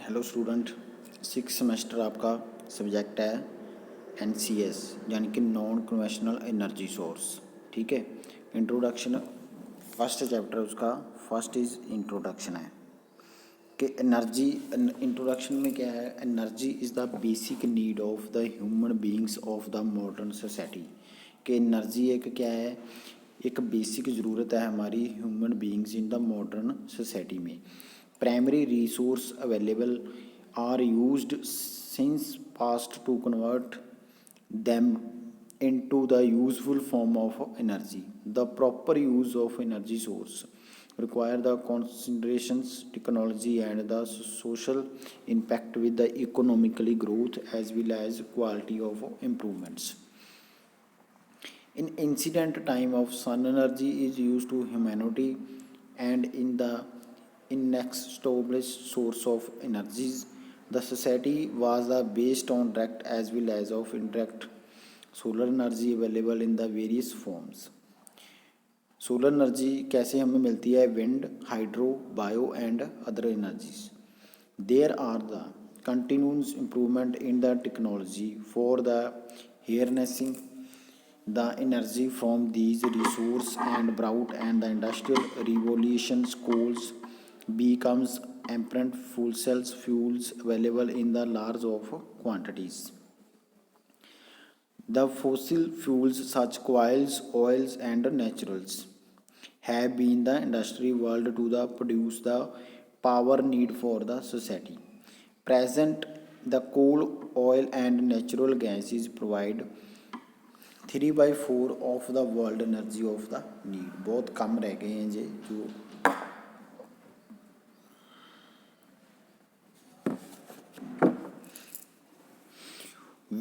Hello student, 6 semester आपका subject है NCS यानी कि नॉन कन्वेंशनल एनर्जी सोर्स। ठीक है, इंट्रोडक्शन फर्स्ट चैप्टर उसका फर्स्ट इज़ इंट्रोडक्शन है कि एनर्जी। इंट्रोडक्शन में क्या है, energy is the basic need of the human beings of the modern society. कि एनर्जी एक क्या है, एक बेसिक ज़रूरत है हमारी human beings in the modern society में। Primary resource available are used since past to convert them into the useful form of energy. The proper use of energy source require the considerations, technology and the social impact with the economically growth as well as quality of improvements. In ancient time of sun energy is used to humanity and in the inexhaustible source of energies. The society was based on direct as well as of indirect solar energy available in the various forms. Solar energy कैसे हमें मिलती है, wind, hydro, bio and other energies. There are the continuous improvement in the technology for the harnessing the energy from these resources and brought and the industrial revolutions coals becomes apparent fuel cells fuels available in the large of quantities. The fossil fuels such coils, oils and naturals have been the industry world to the produce the power need for the society. Present the coal, oil and natural gases provide 3/4 of the world energy of the need. बहुत कम रह गए हैं ये जो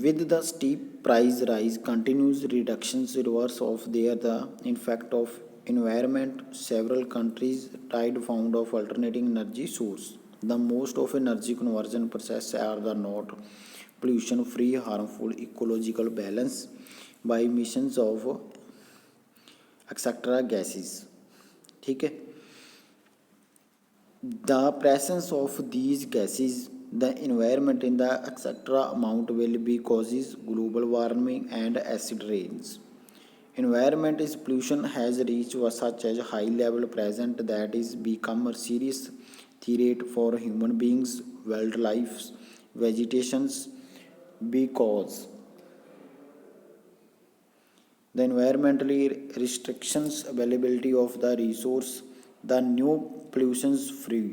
with the steep price rise continues reductions reverse of there the effect of environment. Several countries tried found of alternating energy source. The most of energy conversion process are the not pollution free, harmful, ecological balance by emissions of etc gases. ठीक है, the presence of these gases the environment in the etc amount will be causes global warming and acid rains. Environment is pollution has reached such as high level present that is become a serious threat for human beings, wildlife, vegetations because the environmentally restrictions availability of the resource. The new pollutions free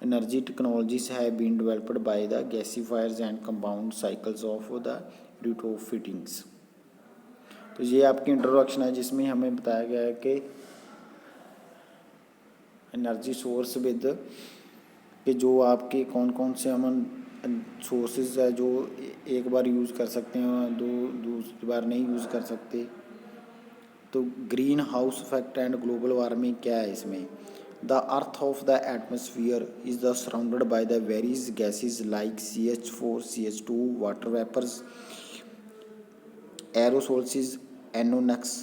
energy technologies have been developed by the gasifiers and compound cycles of the retrofittings. तो ये आपकी introduction है जिसमें हमें बताया गया है कि एनर्जी सोर्स विद कि जो आपके कौन कौन से हम सोर्सेज है जो एक बार यूज़ कर सकते हैं, दूसरी बार नहीं यूज़ कर सकते. तो green house effect and global warming क्या है इसमें. The earth of the atmosphere is surrounded by the various gases like CH4, CH2, water vapors, aerosols, NOx.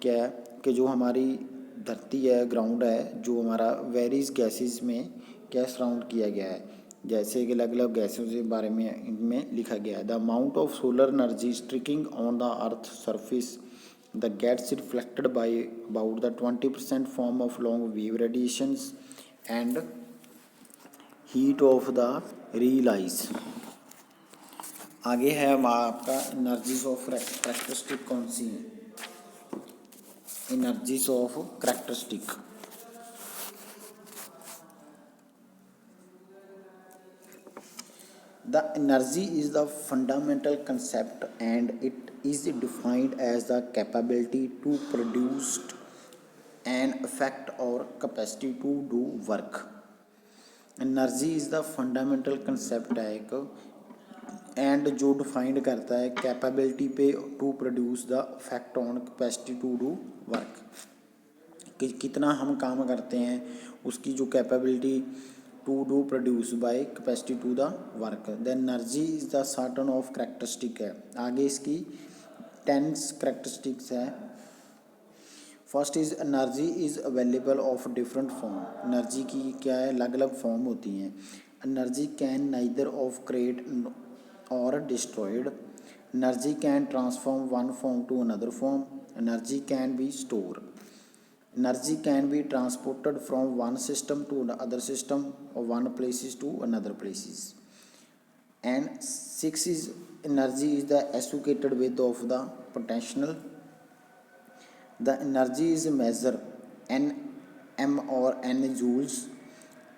क्या है कि जो हमारी धरती है, ग्राउंड है, जो हमारा वेरियस गैसेस में क्या सराउंड किया गया है, जैसे कि अलग अलग गैसों के बारे में इनमें लिखा गया है. The amount of solar energy striking on the earth surface the gets reflected by about the 20% form of long wave radiations and heat of the realize. आगे है आपका एनर्जीज ऑफ करेक्टरिस्टिक कौन सी है, energies of characteristic. The energy is the fundamental concept and it is defined as the capability to produce an effect or capacity to do work. Energy is the fundamental concept है एक and जो defined करता है capability पे to produce the effect on capacity to do work, कि कितना हम काम करते हैं उसकी जो capability to do produce by capacity to the work. The energy is the certain of characteristic है. आगे इसकी 10 characteristics है. First is energy is available of different form. Energy की क्या है, अलग अलग फॉर्म होती हैं. Energy can neither of create or destroyed. Energy can transform one form to another form. Energy can be stored. Energy can be transported from one system to another system or one places to another places. And 6 is energy is the associated with of the potential. The energy is measured n m or n joules.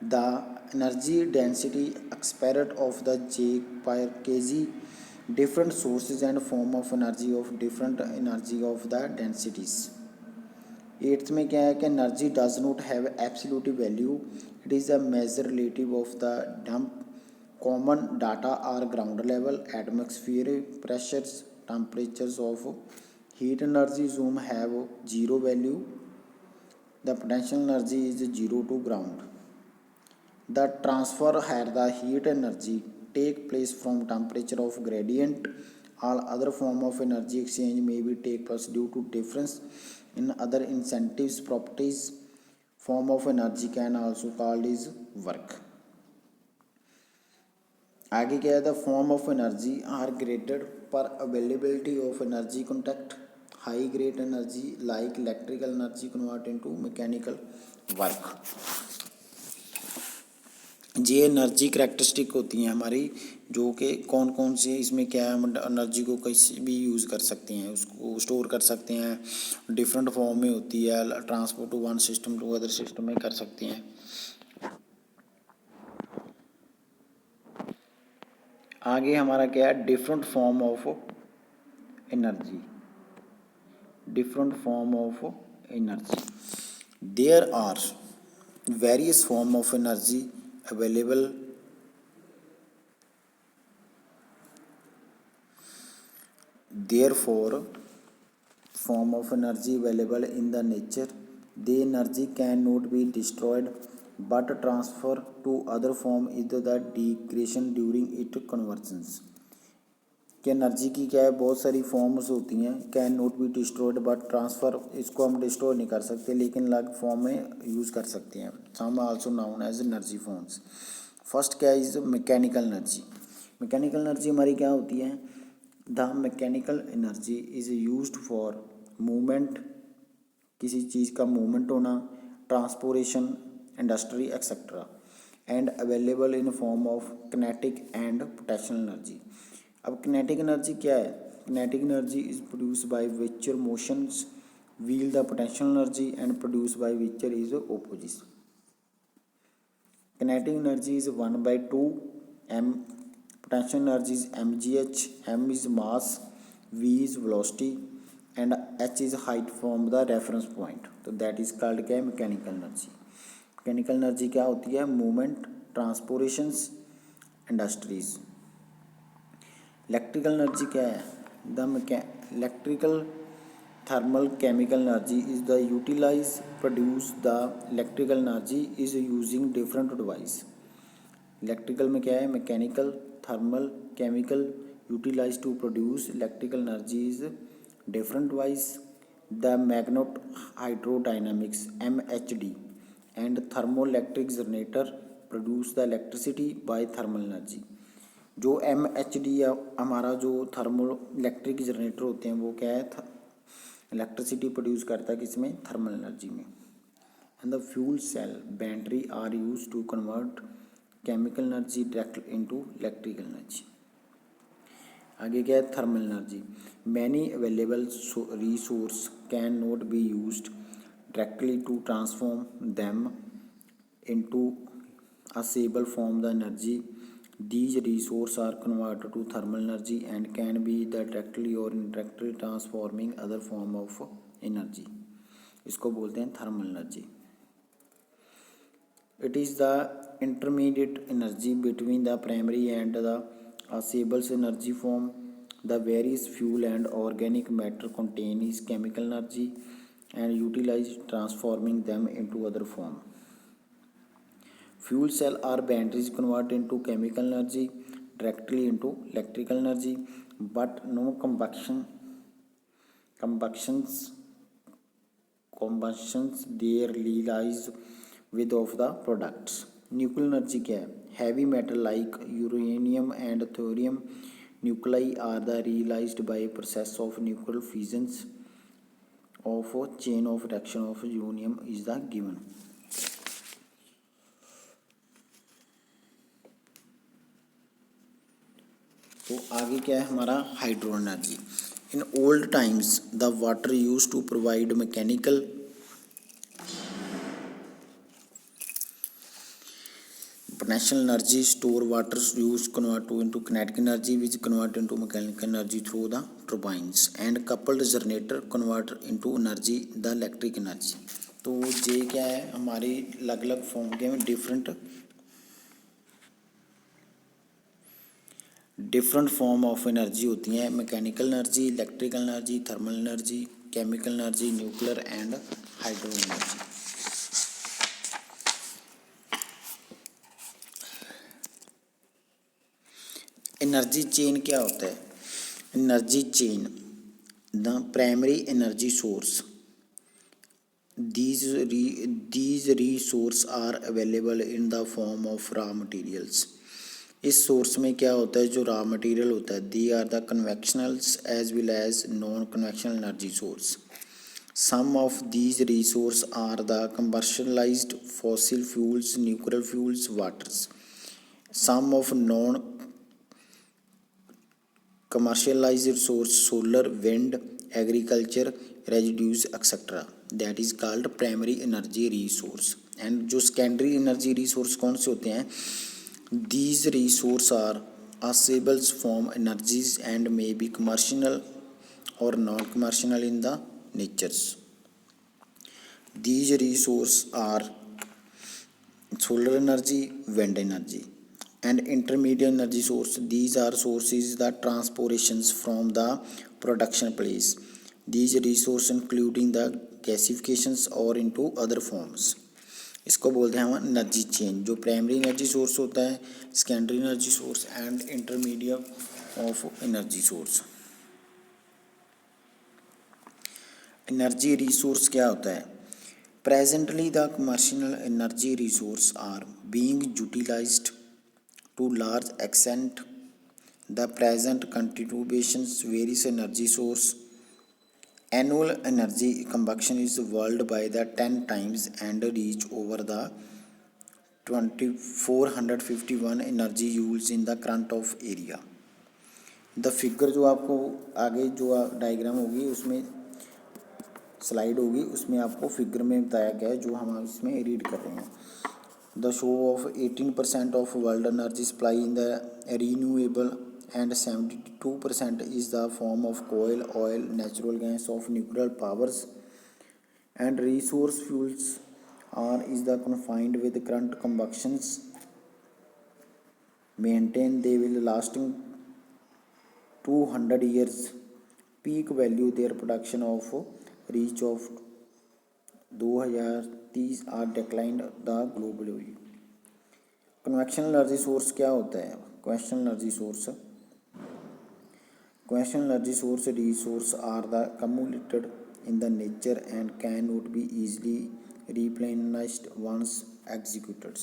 The energy density expressed of the J per kg. Different sources and form of energy of different energy of the densities. एट्थ में क्या है कि energy does not have absolute value, it is a measure relative of the dump. Common data are ground level, atmosphere pressures, temperatures of heat energy zoom have zero value. The potential energy is zero to ground. The transfer had the heat energy take place from temperature of gradient. All other form of energy exchange may be take place due to difference in other incentives properties. Form of energy can also called is work. आगे क्या है, the form of energy are graded पर availability of energy contact. High grade energy like electrical energy convert into mechanical work. ये energy characteristic होती हैं हमारी, जो कि कौन कौन से इसमें क्या है, हम एनर्जी को कैसे भी यूज़ कर सकते हैं, उसको स्टोर कर सकते हैं, डिफरेंट फॉर्म में होती है, transport to one system to other system में कर सकते हैं. आगे हमारा क्या है, different form of energy. Different form of energy. There are various form of energy available. Therefore, form of energy available in the nature. The energy cannot be destroyed but transfer to other form is the degradation during its conversions. कि energy की क्या है, बहुत सारी forms होती हैं. Can not be destroyed but transfer, इसको हम डिस्ट्रॉय नहीं कर सकते लेकिन अलग फॉर्म में यूज़ कर सकते हैं. Some also known as energy forms. First क्या is mechanical energy. Mechanical energy हमारी क्या होती है, the mechanical energy is used for movement, किसी चीज़ का मूवमेंट होना, transportation, industry etcetera. And available in form of kinetic and potential energy. अब किनेटिक एनर्जी क्या है, kinetic energy is produce by which motions wheel the potential energy and produce by which is opposite. Kinetic energy is 1/2 m. Potential energy is mgh. m is mass, v is velocity and h is height from the reference point. तो that is called क्या है, mechanical energy. Mechanical energy क्या होती है, movement, transportations, industries. Electrical energy क्या है, the electrical thermal chemical energy is the utilize produce the electrical energy is using different device. Electrical में क्या है, mechanical, thermal, chemical, utilize to produce electrical energy is different device. The magnet hydrodynamics MHD and thermoelectric generator produce the electricity by thermal energy. जो MHD या हमारा जो thermo electric generator होते हैं वो क्या है, इलेक्ट्रिसिटी प्रोड्यूस करता है किसमें, थर्मल एनर्जी में. And the fuel cell battery are use to convert chemical energy direct into electrical energy. आगे क्या है, thermal energy. Many available resource can not be used directly to transform them into a stable form the energy. These resources are converted to thermal energy and can be the directly or indirectly transforming other form of energy. इसको बोलते हैं thermal energy. It is the intermediate energy between the primary and the stable energy form. The various fuel and organic matter contain is chemical energy and utilize transforming them into other form. Fuel cell or batteries convert into chemical energy directly into electrical energy, but no combustions there lies with of the products. Nuclear energy क्या है, Heavy metal like uranium and thorium nuclei are the realized by a process of nuclear fissions of a chain of reaction of uranium is the given. तो आगे क्या है हमारा hydro energy. In old times the water use to provide mechanical potential energy. Store water use convert to into kinetic energy which convert into mechanical energy through the turbines, and coupled generator convert into energy the electric energy. तो ये क्या है हमारी अलग अलग form के में different form of energy होती हैं. Mechanical energy, electrical energy, thermal energy, chemical energy, nuclear and hydro energy. Energy chain क्या होता है? Energy chain the primary energy source. these resources are available in the form of raw materials. इस source में क्या होता है? जो raw material होता है, they are the conventionals as well as non conventional energy source. Some of these resource are the commercialized fossil fuels, nuclear fuels, waters. Some of non commercialized source solar, wind, agriculture, residues etc. That is called primary energy resource. And जो secondary energy resource कौन से होते हैं? These resources are accessible from energies and may be commercial or non-commercial in the natures. These resources are solar energy, wind energy, and intermediate energy source. These are sources that transportations from the production place. These resources including the gasifications or into other forms. इसको बोलते हैं हम energy chain. जो primary energy source होता है, secondary energy source and intermediate of energy source. Energy resource क्या होता है? Presently the commercial energy resource are being utilized to large extent. The present contributions various energy source. Annual energy combustion is world by the 10 times and reach over the 2451 energy joules in the current of area. The figure जो आपको आगे जो diagram होगी उसमें slide होगी, उसमें आपको figure में बताया गया है जो हम इसमें रीड कर रहे हैं. The show of 18% of world energy supply in the renewable and 72% is the form of coal, oil, natural gas of nuclear powers, and resource fuels are is the confined with current combustions maintain they will lasting 200 years. Peak value their production of reach of 2030 are declined the globally. Conventional energy source क्या होता है? Question energy source. Question energy source resource are the accumulated in the nature and cannot be easily replenished once executed.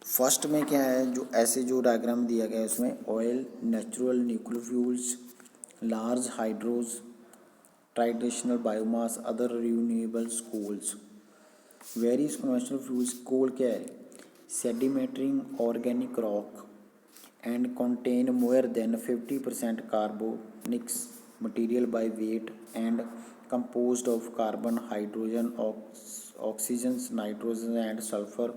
First में क्या है? जो ऐसे जो diagram दिया गया है उसमें oil, natural, nuclear fuels, large hydros, traditional biomass, other renewables, coals. Various conventional fuels. Coal क्या है? Sedimentary organic rock and contain more than 50% carbonic material by weight and composed of carbon, hydrogen, oxygen, nitrogen and sulfur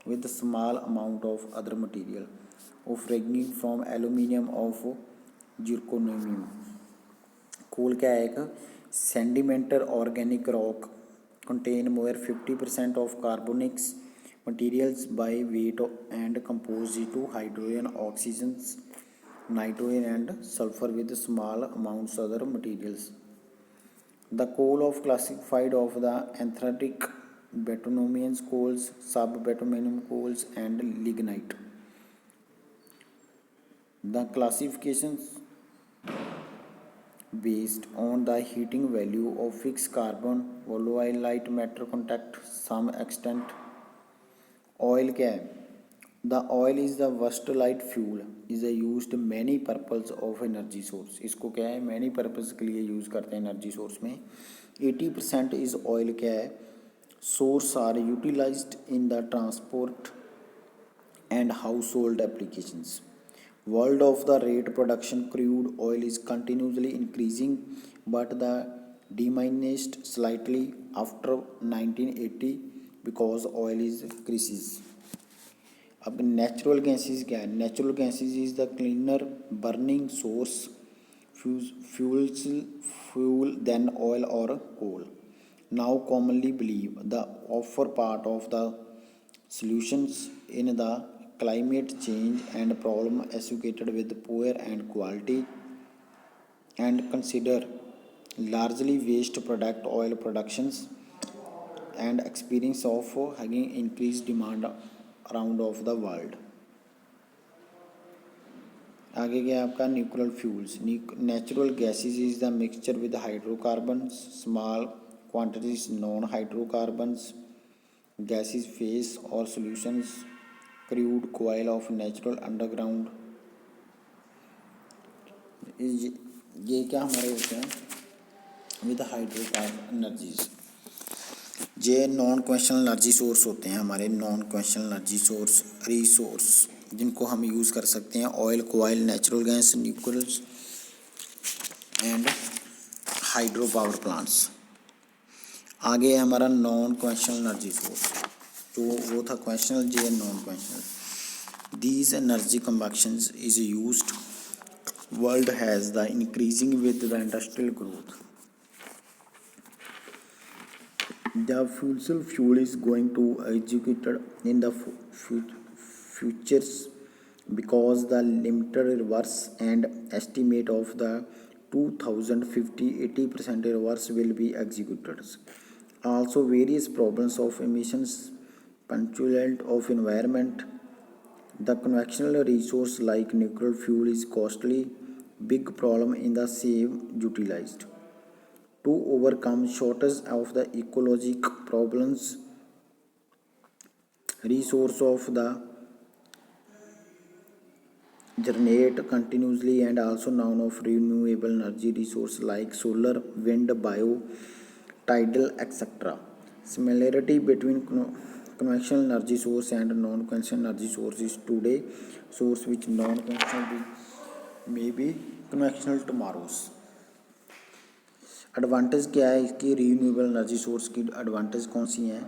with a small amount of other material of ranging from aluminium of zirconium. कोल क्या है? एक सेडिमेंटर organic rock contain more 50% of carbonic materials by weight and composed to hydrogen, oxygen, nitrogen and sulfur with small amounts other materials. The coal of classified of the anthracite, bituminous coals, sub-bituminous coals and lignite. The classifications based on the heating value of fixed carbon volatile light matter contact some extent. Oil क्या है? The oil is the versatile fuel is a used many purpose of energy source. इसको क्या है? many purpose के लिए use करते हैं energy source में. 80% is oil क्या है? Source are utilized in the transport and household applications. World of the rate production crude oil is continuously increasing, but the diminished slightly after 1980 because oil is crisis. अब natural gases क्या है? Natural gases is the cleaner burning source fuel than oil और coal. Now commonly believe the offer part of the solutions in the climate change and problem associated with poor and quality and consider largely waste product oil productions and experience of having increased demand around of the world. आगे क्या आपका nuclear fuels. Natural gases is the mixture with hydrocarbons small quantities non hydrocarbons gases phase or solutions crude coil of natural underground. ये क्या हमारे होते हैं with hydrocarbon energies. ये non conventional energy source होते हैं हमारे. Non conventional energy source resource जिनको हम यूज़ कर सकते हैं ऑयल कोयल natural gas nucleus and hydro power plants. आगे है हमारा नॉन कन्वेंशनल एनर्जी सोर्स. जो वो था कन्वेंशनल, जे non conventional. These energy combustions is used world has the increasing with the industrial growth. The fossil fuel is going to executed in the futures because the limited reverse and estimate of the 2050 80% reverse will be executed. Also various problems of emissions pollution of environment. The conventional resource like nuclear fuel is costly big problem in the same utilized. To overcome shortage of the ecological problems resource of the generate continuously and also known of renewable energy resource like solar wind bio tidal etc. Similarity between conventional energy source and non-conventional energy source is today source which non-conventional may be conventional tomorrow's. Advantage क्या है इसकी? Renewable energy source की advantage कौन सी हैं?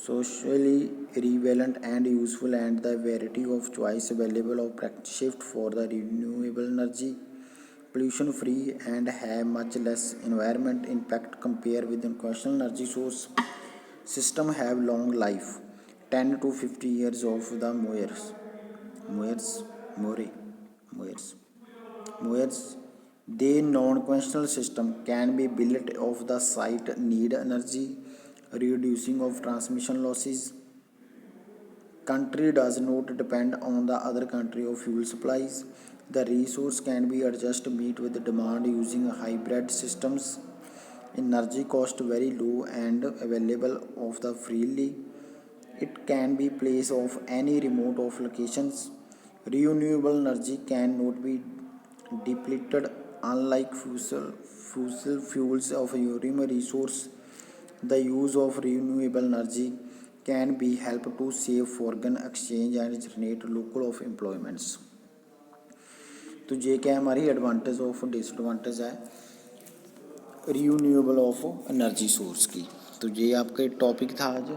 Socially relevant and useful and the variety of choice available of practice shift for the renewable energy. Pollution free and have much less environment impact compared with conventional energy source. System have long life 10 to 50 years of the Moyers. The non-conventional system can be built of the site need energy reducing of transmission losses. Country does not depend on the other country of fuel supplies. The resource can be adjusted to meet with the demand using hybrid systems. Energy cost very low and available of the freely. It can be placed of any remote of locations. Renewable energy cannot be depleted unlike fossil fuels of uranium resource. The use of renewable energy can be help to save foreign exchange and generate local of employments. तो ये क्या है हमारी advantage of disadvantage है renewable of energy source की. तो ये आपका टॉपिक था आज.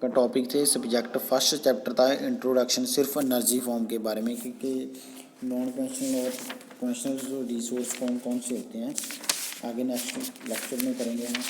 का टॉपिक थे सब्जेक्ट फर्स्ट चैप्टर था इंट्रोडक्शन सिर्फ एनर्जी फॉर्म के बारे में क्योंकि नॉन कन्वेंशनल और कन्वेंशनल रिसोर्स कौन कौन से होते हैं आगे नेक्स्ट लेक्चर में करेंगे हम.